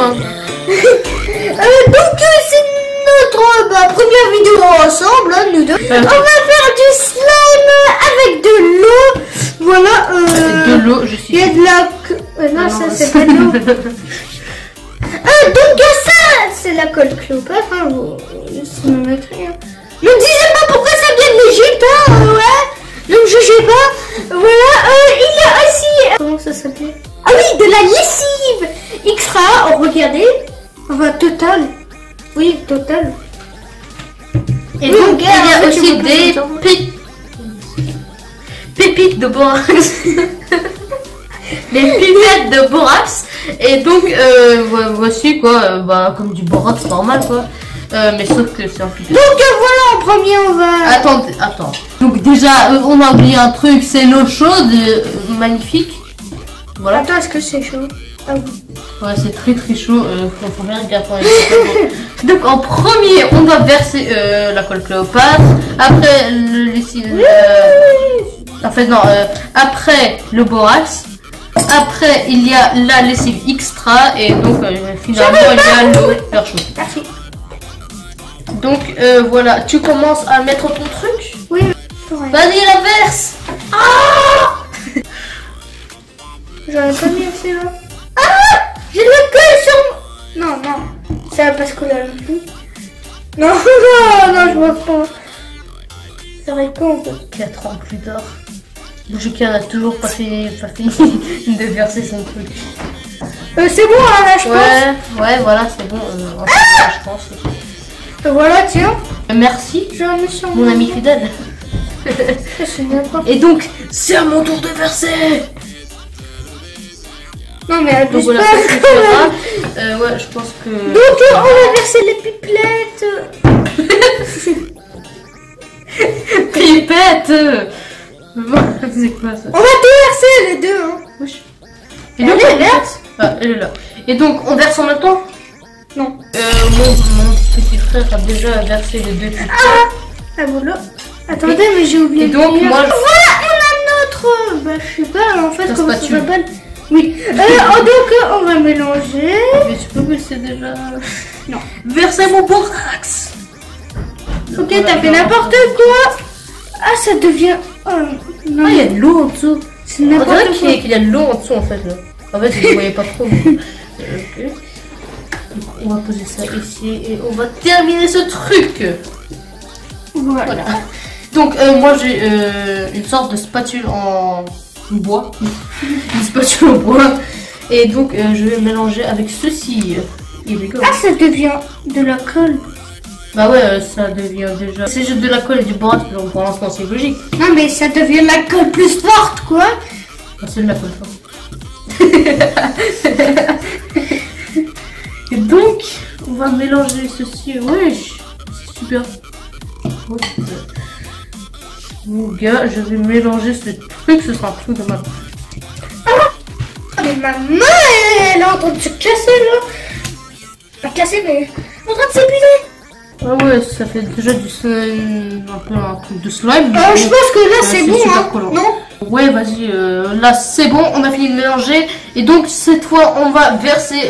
Hein. Donc c'est notre première vidéo ensemble, hein, nous deux. On va faire du slime avec de l'eau. Voilà. De l'eau, je suis. Il y a de la. Non, ça c'est pas de l'eau. Donc ça, c'est la colle Cléopâtre. Hein, vous me mettrez. Hein. Ne me disez pas pourquoi ça vient de l'Égypte, hein, ouais. Donc je sais pas. Voilà. Il y a aussi. Comment ça s'appelle? Ah oui, de la lessive extra. Oh, regardez. Enfin, total. Oui, total. Et oui, donc, il y a aussi des pépites de borax. Des pipettes de borax. Et donc, voici quoi, comme du borax normal quoi. Mais sauf que c'est un pipette. Donc voilà, en premier, on va... Attends. Donc déjà, on a oublié un truc, c'est l'eau chaude, magnifique. Voilà. Attends, est-ce que c'est chaud? Ah oui. Ouais, c'est très chaud. Faut bien regarder. Donc en premier, on va verser la colle Cléopâtre. Après le lessive. En fait non. Après le borax. Après il y a la lessive extra et donc finalement il y a l'eau vers chaud. Merci. Donc voilà, tu commences à mettre ton truc. Oui. Vas-y, la verse. Ah! J'aurais pas mis assez là. Ah! J'ai de la colle sur... Non, c'est parce que là non plus. Non, je vois pas. Ça aurait con en fait. 4 ans plus tard. Bouchouki n'a toujours pas fini de verser son truc. C'est bon, hein, là, je pense. Ouais, voilà, c'est bon. Je pense. Voilà, tiens. Merci, mon ami fidèle. Et donc, c'est à mon tour de verser. Non mais abuse voilà, pas. Ouais, je pense que... Donc on va verser les pipelettes. Pipette. C'est quoi ça? On va tout verser les deux. Hein. Oui. Et donc, elle est là. Ah, elle est là. Et donc, on verse en même temps? Non. Mon petit frère a déjà versé les deux pipettes. Ah voilà. Attendez, mais j'ai oublié. Et donc, moi... Voilà, on a notre... je sais pas en fait comment ça s'appelle. Oui. Donc on va mélanger. Mais tu peux verser déjà. Non. Verser mon borax. Ok, t'as fait n'importe quoi. Ah, ça devient... non. Ah, il y a de l'eau en dessous. C'est n'importe quoi. Qu'il y a de l'eau en dessous en fait là. En fait, je ne voyais pas trop. Okay. On va poser ça ici et on va terminer ce truc. Voilà. Donc moi j'ai une sorte de spatule en bois. Une spatule en bois. Et donc je vais mélanger avec ceci. Ah, ça devient de la colle. Bah ouais, ça devient déjà... C'est juste de la colle et du borax, pour l'instant c'est logique. Non mais ça devient de la colle plus forte quoi. Ah, c'est de la colle forte. Et donc, on va mélanger ceci. Ouais, c'est super. Mon gars, je vais mélanger ce truc, ce sera un truc de mal. Ah, mais ma main, elle est en train de se casser là. Pas casser, mais en train de s'épuiser. Ah ouais, ça fait déjà du slime, un peu un truc de slime. Je pense que là c'est bon, hein. Non? Ouais, vas-y, là c'est bon, on a fini de mélanger. Et donc cette fois, on va verser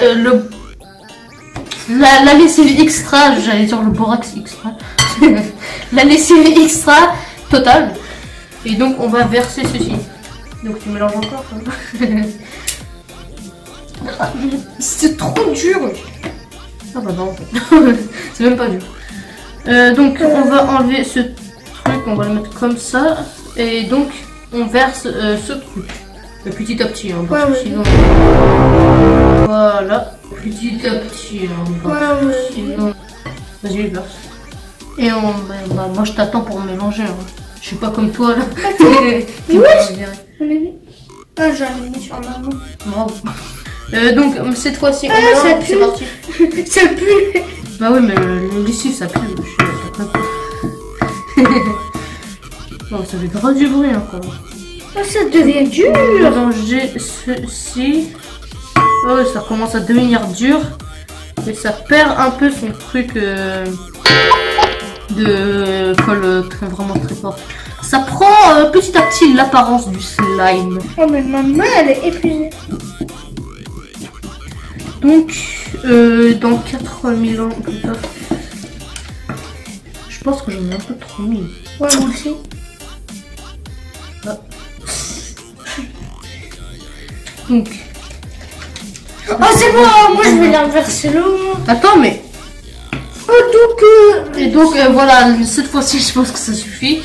la lessive extra, j'allais dire le borax extra. La lessive extra totale. Et donc on va verser ceci. Donc tu mélanges encore. C'est trop dur. Ah bah non, c'est même pas dur. Donc on va enlever ce truc, on va le mettre comme ça. Et donc on verse ce truc. Petit à petit, hein, parce que sinon... Voilà. Petit à petit, hein, sinon... Vas-y, verse. Et moi je t'attends pour mélanger. Hein. Je suis pas comme toi là. Ah, j'en ai mis sur ma main. Bravo. Donc cette fois-ci, c'est parti. Ça pue. Bah oui, mais le lessive ça pue. Bon, ça fait grave du bruit encore. Oh, ça devient dur. Mélanger ceci. Oh, ça commence à devenir dur. Et ça perd un peu son truc de colle vraiment très fort. Ça prend petit à petit l'apparence du slime. Oh mais ma main elle est épuisée. Donc, dans 4000 ans plus tard, je pense que j'en ai un peu trop mis. Ouais, moi aussi. Ah. Donc. Oh, c'est bon, moi je vais l'inverser là. Attends, mais. Oh, donc. Et donc, voilà, cette fois-ci, je pense que ça suffit.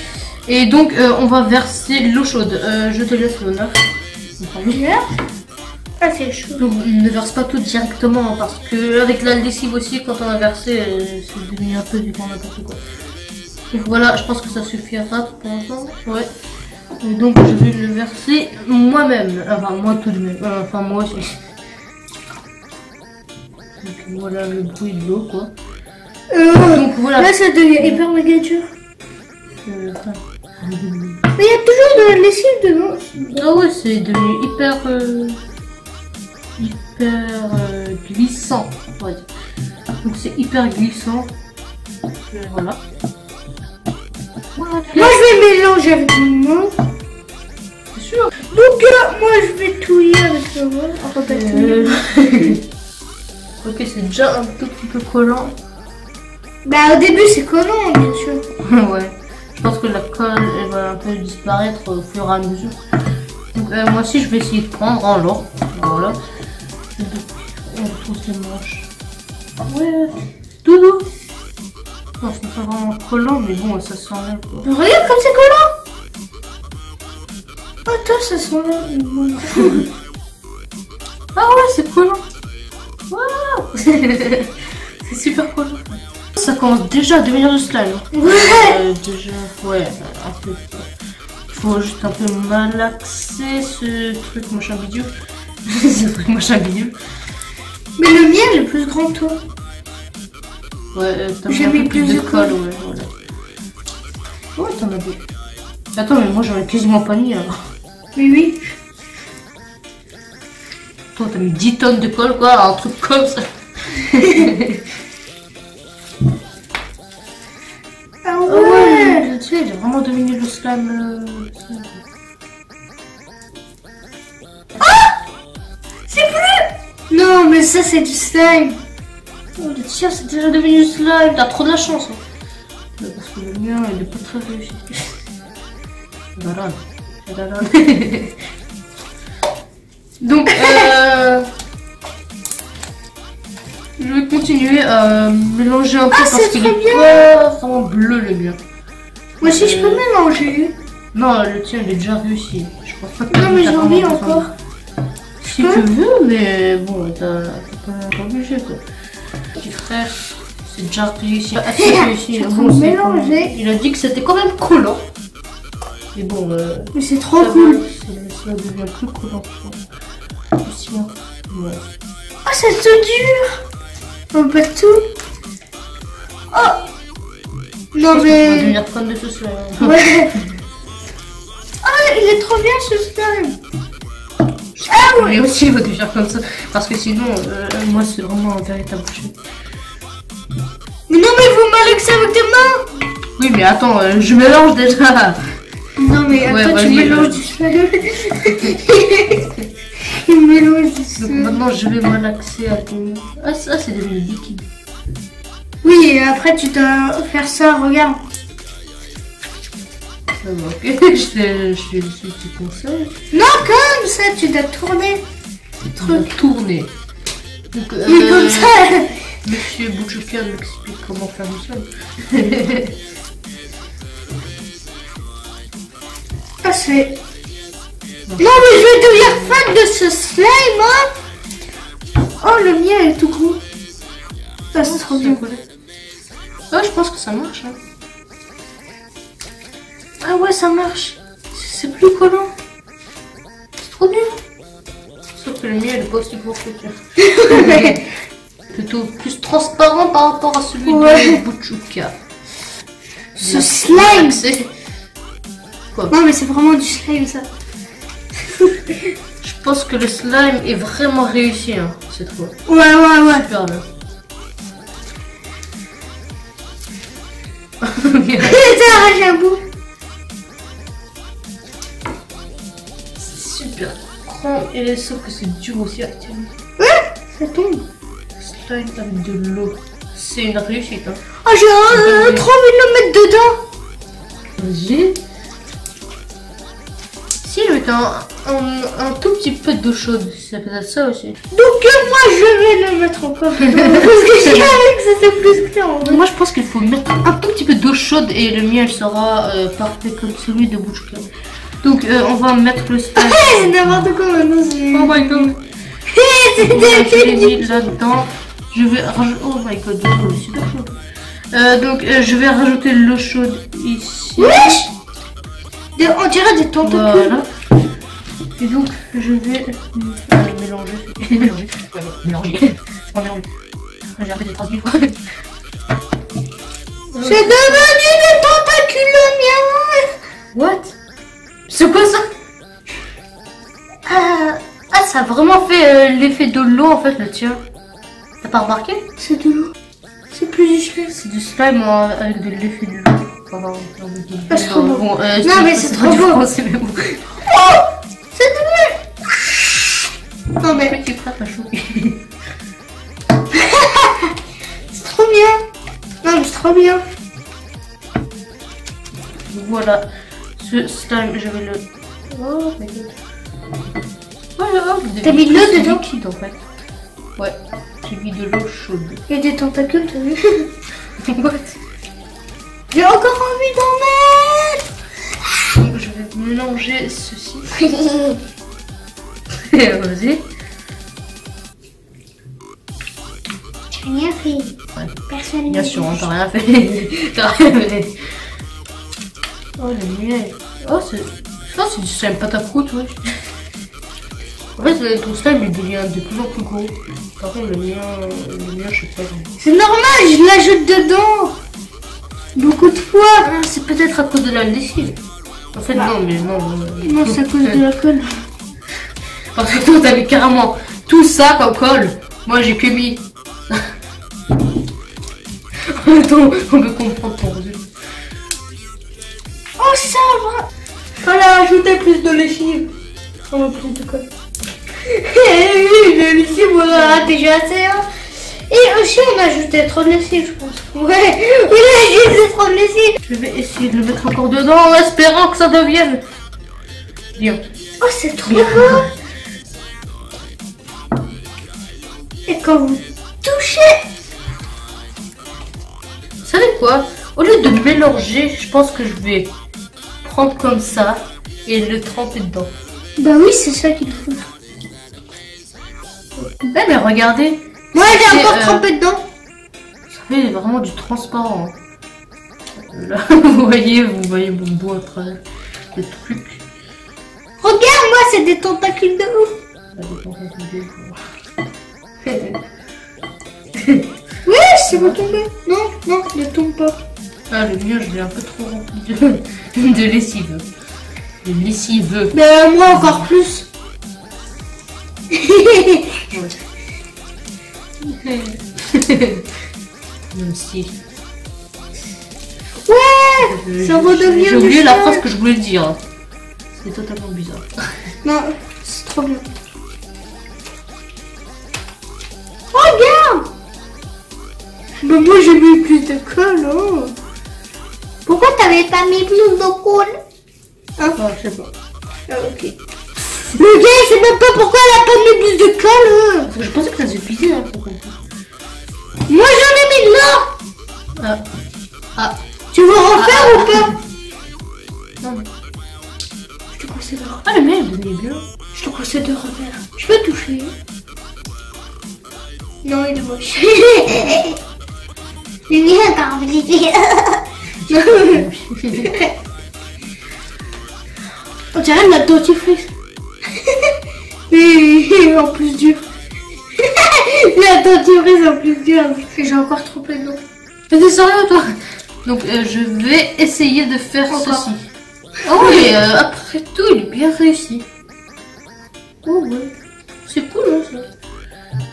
Et donc, on va verser l'eau chaude. Je te laisse l'honneur. Ah, c'est chaud. Donc, ne verse pas tout directement parce que avec la lessive aussi, quand on a versé, c'est devenu un peu du grand n'importe quoi. Donc voilà, je pense que ça suffira pour l'instant. Ouais. Et donc, je vais le verser moi-même. Enfin, moi tout de même. Enfin, moi aussi. Donc, voilà le bruit de l'eau, quoi. Donc, voilà. Là, ça devient hyper méga dur. Enfin, Mais il y a toujours de la lessive dedans. ah ouais, c'est devenu glissant. On va dire. Donc c'est hyper glissant. Voilà. Moi je vais mélanger avec mon main. C'est sûr. Donc moi je vais touiller avec le main. Enfin pas touiller. Ok, c'est déjà un tout petit peu collant. Bah au début c'est collant bien sûr. Ouais. Je pense que la colle elle va un peu disparaître au fur et à mesure. Donc moi aussi je vais essayer de prendre en l'eau. Voilà. On retrouve ses manches. Ouais. Doudou. Non, c'est pas vraiment collant, mais bon, ça s'enlève. Regarde comme c'est collant. Attends, ça s'enlève. Ah ouais, c'est collant. Wow. C'est super collant. Ça commence déjà à devenir du slime. Ouais. Déjà, ouais, un peu. Il faut juste un peu malaxer ce truc machin bidule. Ce truc machin bidule. Mais le mien il est plus grand que toi. Ouais, t'as J'ai mis plus de colle. Ouais, voilà. Ouais, t'en as deux. Attends, mais moi j'en ai quasiment pas mis alors. Oui. Toi, t'as mis 10 tonnes de colle, quoi, un truc comme ça. Ah Ah ouais, tu sais, j'ai vraiment dominé le slime. C'est plus. Non mais ça c'est du slime. Oh, le tien, c'est déjà devenu du slime. T'as trop de la chance. Hein. Parce que le mien, il est pas très réussi. Donc, je vais continuer à mélanger un peu parce qu'il est pas vraiment bleu le mien. Moi aussi je peux mélanger. Non, le tien, il est déjà réussi. Je pense pas que Non mais j'en ai encore. Si tu veux, mais bon, t'es pas obligé quoi. Petit frère, c'est déjà réussi. Assez réussi. Bon, mélanger. Il a dit que c'était quand même collant. Mais bon, mais c'est trop cool. Ça devient plus collant. Aussi, hein. Ouais. Ah c'est tout dur. On peut tout. Oh. Non On va mais. devenir fan de ce slime. Ouais. Ah il est trop bien ce slime. Ah ouais. Lui aussi il va devenir comme ça. Parce que sinon, moi c'est vraiment un véritable jeu. Mais non mais vous malaxez avec tes mains. Oui mais attends, je mélange déjà. Non mais attends, ouais, tu mélanges du slime. Il mélange du slime. Donc maintenant je vais malaxer à ton... Ah ça c'est devenu liquide. Oui et après tu dois faire ça, regarde. Ok, je suis petit conseil. Non comme ça, tu dois tourner. On va tourner. Donc, Mais comme ça. Monsieur Boutchouka nous explique comment faire du slime. Ah c'est... Non mais je vais devenir fan de ce slime hein. Oh le mien est tout gros. Ah c'est trop bien. Ah je pense que ça marche hein. Ah ouais ça marche. C'est plus collant. C'est trop bien. Sauf que le mien il est pas aussi gros que le tien. Plutôt plus transparent par rapport à celui de Boutchouka. Ce slime. Quoi? Non mais c'est vraiment du slime ça. Je pense que le slime est vraiment réussi hein, cette fois. Ouais. Super bien. T'as arraché un bout. Super grand et sauf que c'est dur aussi actuellement. Ça tombe. Slime avec de l'eau. C'est une réussite. Hein. Ah, j'ai trop envie de le mettre dedans. Vas-y. Si, avec un tout petit peu d'eau chaude, ça peut être ça aussi. Donc moi je vais le mettre encore dedans. Parce que j'ai avec ça c'est plus clair. En vrai. Moi je pense qu'il faut mettre un tout petit peu d'eau chaude et le miel sera parfait comme celui de Butch Club. Donc on va mettre le slime. C'est n'importe quoi maintenant. Oh my god. Voilà, je l'ai mis là-dedans. Je vais rajouter. Oh my god, l'eau est super chaude. Donc je vais rajouter l'eau chaude ici. Wesh! On dirait des tentacules. Voilà. Et donc je vais mélanger. Mélanger. Ouais, mélanger. C'est pas mélanger. J'ai arrêté de traduire. C'est devenu des tentacules le mien. What? C'est quoi ça? Ah, ça a vraiment fait l'effet de l'eau en fait le tien. T'as pas remarqué? C'est de l'eau. C'est plus du slime. C'est du slime avec de l'effet de l'eau. Ah, c'est trop beau. Bon, Non mais c'est trop beau. C'est bon. Oh, c'est devenu. Non mais Tu frappes à chaud. c'est trop bien. Non mais c'est trop bien. Voilà. Ce slime, je vais le. Oh my god. Voilà. T'as mis de l'eau dedans? Liquide en fait. Ouais. J'ai mis de l'eau chaude. Il y a des tentacules, t'as vu? What? J'ai encore envie d'en mettre. Je vais mélanger ceci. Vas-y. J'ai rien fait. Ouais. Personne Bien n'a sûr, fait. hein, t'as rien fait. T'as rien fait. Oh le miel. Oh c'est du slime pâte à croûte, ouais. En fait ton slime il devient de plus en plus gros. Par contre le mien je sais pas. C'est normal, je l'ajoute dedans. Beaucoup de fois. Ah, c'est peut-être à cause de la lessive. En fait Bah. non mais non. Non, c'est à cause de la colle. Parce que toi t'avais carrément tout ça comme colle. Moi j'ai que mis. Attends, on peut comprendre ton résultat. Oh ça va. Fallait ajouter plus de lessive. On va plus de colle. Le lessive, on a déjà assez. Hein. Et aussi on a ajouté trop de lessive, je pense. Ouais, on a ajouté trop de lessive. Je vais essayer de le mettre encore dedans en espérant que ça devienne bien. Oh c'est trop beau. Et quand vous touchez. Vous savez quoi? Au lieu de mélanger, je pense que je vais prendre comme ça et le tremper dedans. Bah oui, c'est ça qu'il faut. Eh mais regardez, Moi j'ai encore C'est, trempé dedans. ça fait vraiment du transparent. Hein. Là, vous voyez mon bout à travers le truc. Regarde, moi c'est des tentacules de ouf. Là, des tentacules. Ouais, c'est va tomber. Non, non, ne tombe pas. Ah le mien je l'ai un peu trop rempli de lessive. De lessive. Mais moi encore plus. Merci. Ouais, ça redevient J'ai oublié du la slime. phrase que je voulais dire. C'est totalement bizarre. Non, c'est trop bien. Regarde. Mais moi j'ai mis plus de colle. Hein. Pourquoi t'avais pas mis plus de colle? Hein? Ah, je sais pas. Ah, ok. Le gars il sait même pas pourquoi elle a pas mis plus de colle. Hein. Je pensais que ça suffisait. Hein, pour... Moi j'en ai mis de là. Ah. Tu veux refaire ou pas? Non, mais... Je te conseille de refaire. Ah, le mien, il est bien. Je te conseille de refaire. Je peux toucher. Non, il est moche. Il est encore compliqué. On dirait de la dentifrice. Et en plus dur. La dentifrice en plus dur. J'ai encore trop plein d'eau. Mais t'es sérieux, toi? Donc, je vais essayer de faire Encore. ceci. Oh, mais après tout, il est bien réussi. Oh, ouais. C'est cool, hein, ça.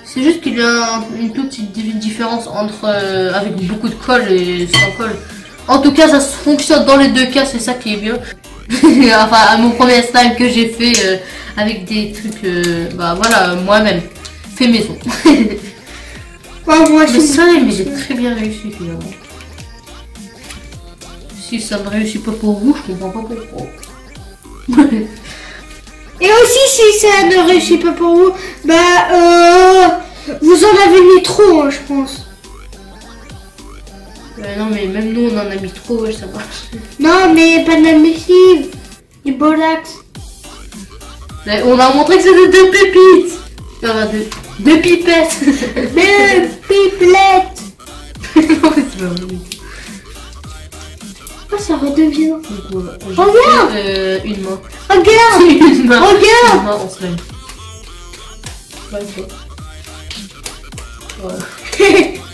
C'est juste qu'il y a une toute petite différence entre avec beaucoup de colle et sans colle. En tout cas, ça fonctionne dans les deux cas, c'est ça qui est bien. Enfin, mon premier slime que j'ai fait avec des trucs, bah voilà, moi-même. fait maison. Moi, Le slime, il est très bien réussi finalement. Si ça ne réussit pas pour vous, je comprends pas pourquoi. Et aussi, si ça ne réussit pas pour vous, bah, vous en avez mis trop, hein, je pense. Non, mais même nous, on en a mis trop, ouais, ça marche. Non, mais pas de la lessive. Du borax. Mais on a montré que c'était 2 pépites. Enfin, 2 pipettes. 2 pipelettes. Non, mais c'est pas vrai. Oh, ça redevient. Donc, voilà, Regarde. une main. Regarde. Une main. Regarde. Une main en slime. Ouais, quoi. Voilà.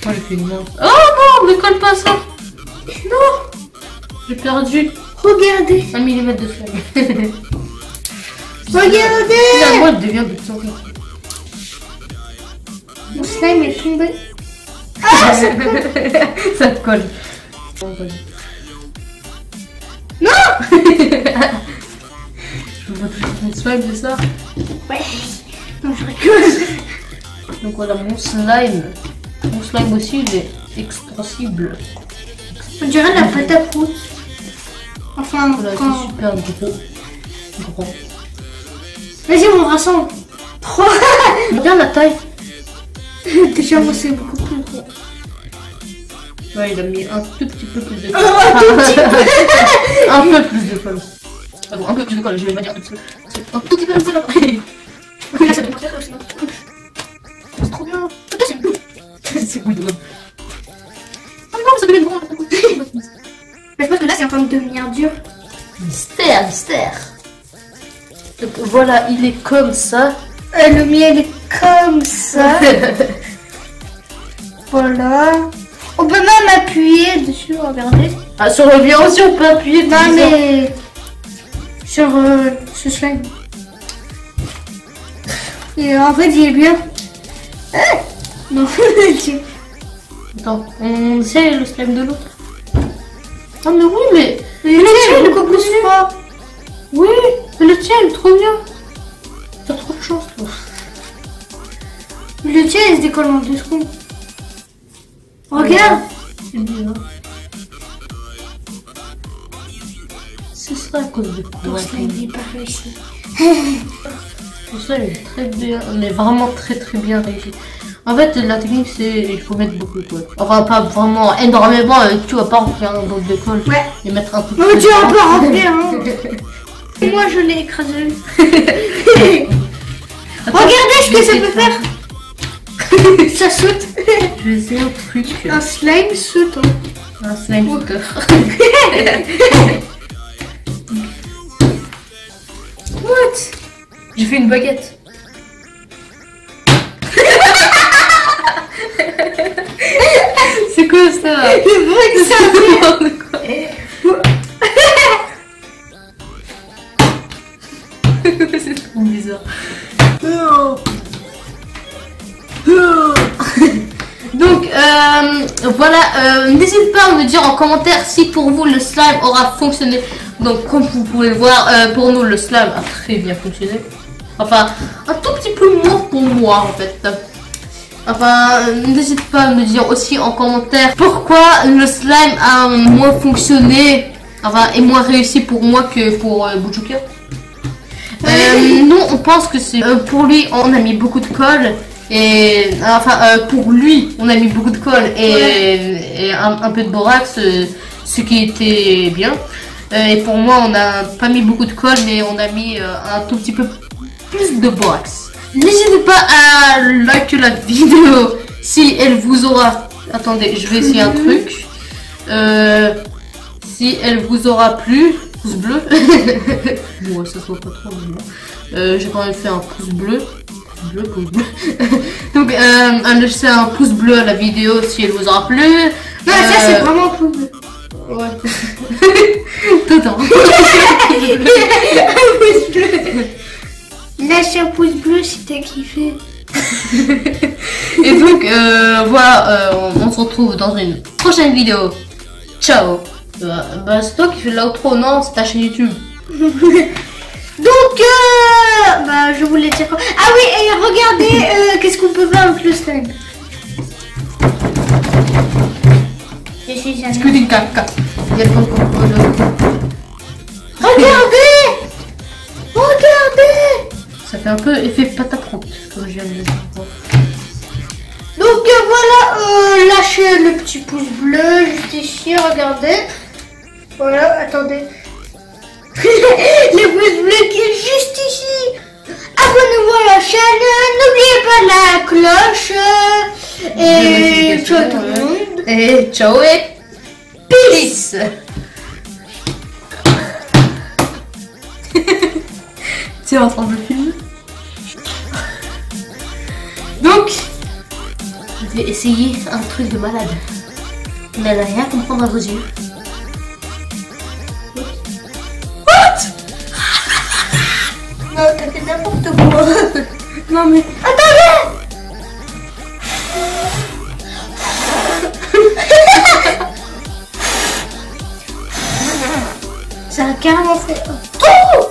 Moi, j'ai fait une main. Oh non, ne colle pas ça. Non. J'ai perdu Regardez. 1 mm de slime. Regardez. Finalement, elle devient de plus en plus. Mon slime est tombé. Ça te colle. Non. Je vois toujours une slime, c'est ça? Ouais. Non, je rigole. Donc voilà, mon slime. Mon slime aussi, il est extensible. On dirait la pâte à prout. Enfin, Voilà, quand... c'est super gros. Gros. Vas-y, on rassemble. 3. Regarde la taille. Déjà, moi, c'est beaucoup plus gros. Ouais, il a mis un tout petit peu plus de colle. Un tout petit peu. Un peu plus de colle. Ah bon, un peu plus de colle, je vais pas dire un tout petit peu. Un tout petit peu de colle. C'est trop bien. C'est cool. Oh non, ça devient grand. Mais je pense que là, c'est en train de devenir dur. Mystère, mystère. Donc voilà, il est comme ça. Le miel est comme ça. Voilà. On peut même appuyer dessus, regardez. Ah, sur le bien aussi, on peut appuyer. Non, mais sur ce slime. Et en fait, il est bien. Ah non, Attends, on essaie le slime de l'autre. Ah, mais oui, mais. le tien, il est beaucoup plus fort. Oui, mais le tien, il est trop bien. T'as trop de chance, toi. Le tien, il se décolle en 2 secondes. Regarde. C'est bien. C'est ça à cause de quoi? Ton slime n'est pas réussi. Tout ça, il est très bien, mais vraiment très bien réussi. En fait, la technique, c'est il faut mettre beaucoup de colle. Enfin, pas vraiment énormément, tu vas pas remplir un bloc de colle. Ouais. Et mettre un peu Non, mais tu vas pas remplir, hein. Et moi, je l'ai écrasé. Regardez ce que ça peut faire. Ça saute. Je vais essayer un truc. Un slime saute. Un slime shooter. What? J'ai fait une baguette. C'est quoi ça? Le bruit que ça fait. C'est trop bizarre. Donc voilà, n'hésitez pas à me dire en commentaire si pour vous le slime aura fonctionné. Donc comme vous pouvez le voir, pour nous le slime a très bien fonctionné. Enfin, un tout petit peu moins pour moi en fait. Enfin, n'hésitez pas à me dire aussi en commentaire pourquoi le slime a moins fonctionné, enfin, et moins réussi pour moi que pour Bujuka. Nous, on pense que c'est pour lui, on a mis beaucoup de colle. Et enfin, pour lui, on a mis beaucoup de colle et un peu de borax, ce qui était bien. Et pour moi, on n'a pas mis beaucoup de colle, mais on a mis un tout petit peu plus de borax. N'hésitez pas à liker la vidéo si elle vous aura... Attendez, je vais essayer un truc. Si elle vous aura plu, pouce bleu. Bon, ça se voit pas trop, mais bon. J'ai quand même fait un pouce bleu. Pouce bleu. Donc, laissez un pouce bleu à la vidéo si elle vous aura plu. Non, ça c'est vraiment pouce bleu. Ouais. Totalement. Un pouce bleu. Lâche un pouce bleu si t'as kiffé. Et donc, voilà, on se retrouve dans une prochaine vidéo. Ciao. Bah, c'est toi qui fais l'outro, non? C'est ta chaîne YouTube. Donc, bah, je voulais dire quoi. Ah oui, et regardez, qu'est-ce qu'on peut faire avec le slime. C'est que du caca. Il y a le Regardez. Regardez. Ça fait un peu effet pâte à croûte, comme je viens de le dire. Donc voilà, lâchez le petit pouce bleu juste ici, regardez. Voilà, attendez. Le pouce bleu qui est juste ici. Abonnez-vous à la chaîne, n'oubliez pas la cloche. Et ciao tout le monde. Et ciao et peace. Tu es en train de filmer. Donc, je vais essayer un truc de malade. Vous n'allez rien comprendre à vos yeux. What? Non, t'as fait n'importe quoi. Non mais... Attendez. Ça a carrément fait... Oh.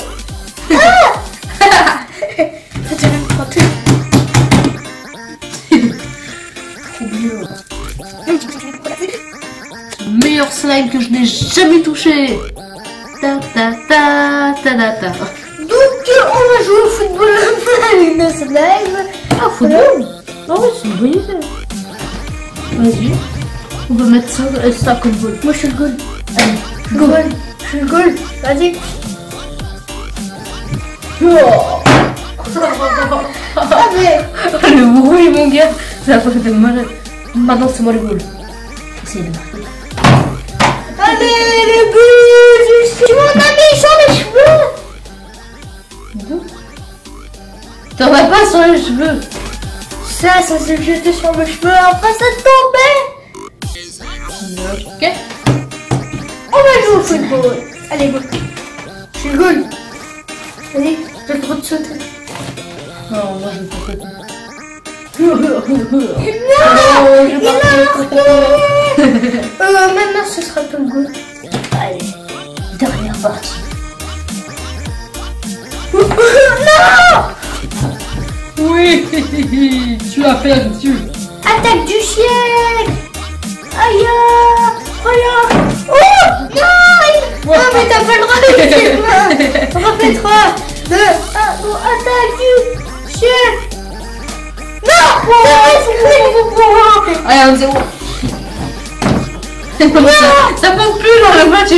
Le meilleur slime que je n'ai jamais touché. Ta ta ta ta ta ta. Donc on va jouer au football avec nos slime. Ah, football. Ah ouais, c'est une bonne idée. Vas-y. On va mettre ça comme goal. Moi je suis le goal. Allez, Goal. Je suis le goal. Vas-y. Ah mais... Le bruit, mon gars. Ça va faire malade. Maintenant, c'est moi le goal. Essayez de marquer. Allez le but. Tu m'en as mis sur les cheveux. T'en as pas sur les cheveux. Ça s'est jeté sur mes cheveux. Après ça tombait. Ok. On va jouer au football. Allez, go. Je suis le goal. Allez, j'ai le droit de sauter. Non, moi je ne peux pas. Non, je il a marqué. Maintenant, ce sera ton goal. Allez, dernière partie. Non. Oui, tu as perdu. Attaque du ciel. Aïe. Aïe. Oh non. Non, mais t'as pas le droit de faire ça. Refais 3, 2, 1, attaque du ciel. Non. Allez, 1-0. Ça manque plus dans le match,